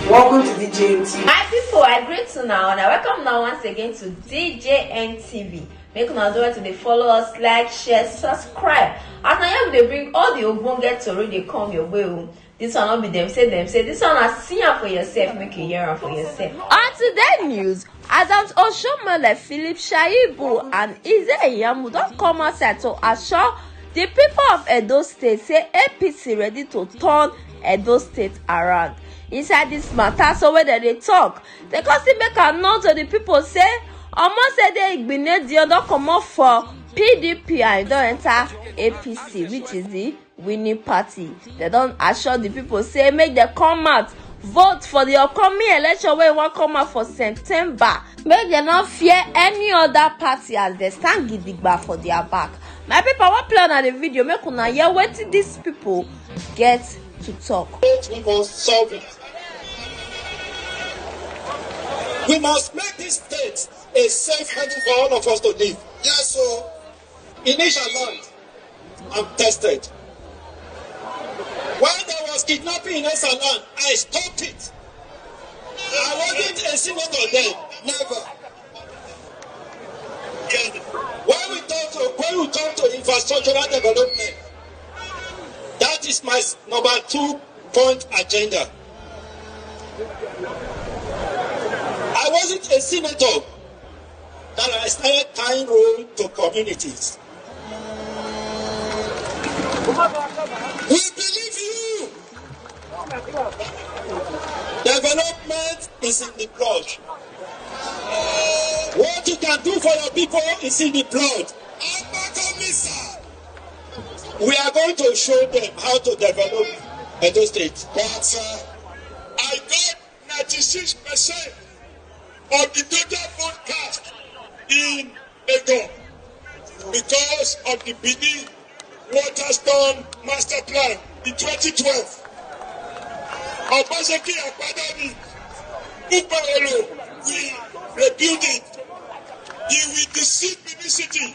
Welcome to DJN My people, I greet you now and I welcome now once again to DJN TV. Make una do to follow us, like, share, subscribe. As now here they bring all the ogbonge tori dey come your way. This one not be them say this one na see am for yourself, make you hear am for yourself. On today's news, Adams Oshomole, Philip Shaibu and Ize Iyamu don come outside to assure the people of Edo State say APC ready to turn Edo State around. Inside this matter, so when they talk, they can still make a note to the people say Omosede Igbinedion don comot for PDP and don enter APC, which is the winning party. They don't assure the people say make them come out vote for the upcoming election wey wan come out for September. Make them not fear any other party as they stand gidigba for their back. My people, what plan on the video? Make una hear wetin these people get to talk. We must solve it. We must make this state a safe haven for all of us to live. Yes, so initial land I'm tested. When there was kidnapping in Esaland, I stopped it. I wasn't a senator then, never. When we talk to infrastructural development, that is my number 2-point agenda. I wasn't a senator that I started tying role to communities. We believe you. Development is in the blood. What you can do for your people is in the blood. We are going to show them how to develop Edo State. But I got 96% of the total vote cast in Edo because of the BD Waterstone Master Plan in 2012. Obaseki Akademi, Uparolo, we rebuild it. He will deceive the city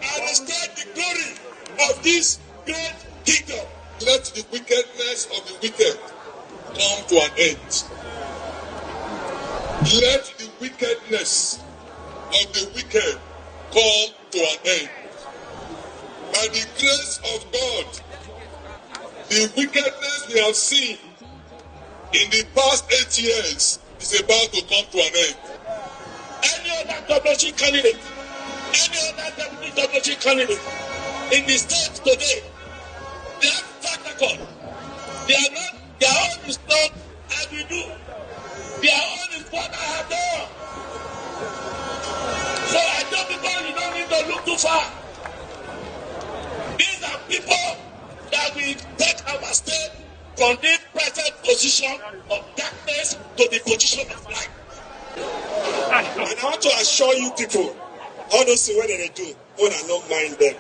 and restore the glory of this great kingdom. Let the wickedness of the wicked come to an end. Let the wickedness of the wicked come to an end. By the grace of God, the wickedness we have seen in the past 8 years is about to come to an end. Any other governorship candidate, any other deputy governorship candidate in the state today, they have track record. They are not, their own is not as we do. Their own is what I have done. So I tell people you don't need to look too far. These are people that will take our state from this present position of darkness to the position of light. And I want to assure you people, all those things what they do, one I don't mind them.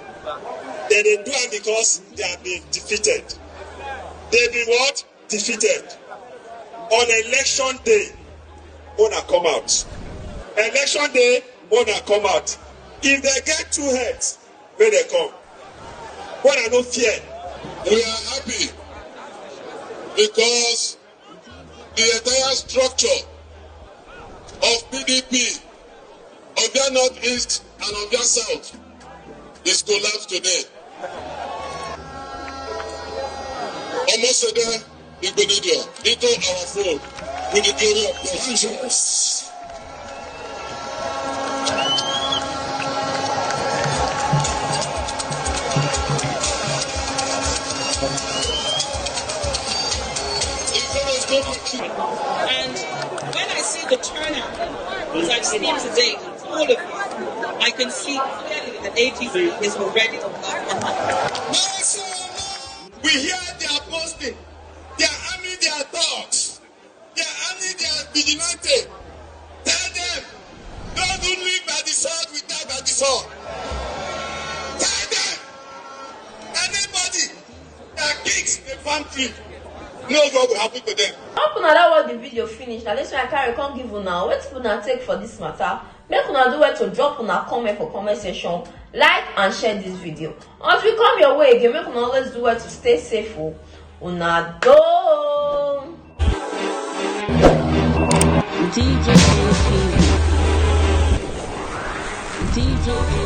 They do it because they have been defeated. They've been what? Defeated. On election day, one come out. Election day, one come out. If they get 2 heads, where they come? One I don't fear. We are happy because the entire structure of PDP, of their northeast and of their south, is collapsed today. Omosede Igbinedion into our fold with the glory of God. And when I see the turnout, as I've seen today, all of you, I can see clearly that APC is already on the We hear they are posting, they are arming their dogs, they are arming their vigilante. Tell them, those who live by the sword will die by the sword. Tell them, anybody that kicks the country, no what will happen to them. Hope una that was the video finish. Now let's try and carry come give una. What una take for this matter? Make una do it to drop una comment for comment section, like and share this video. As we come your way again, make una always do it to stay safe. Una do. DJ ATV. DJ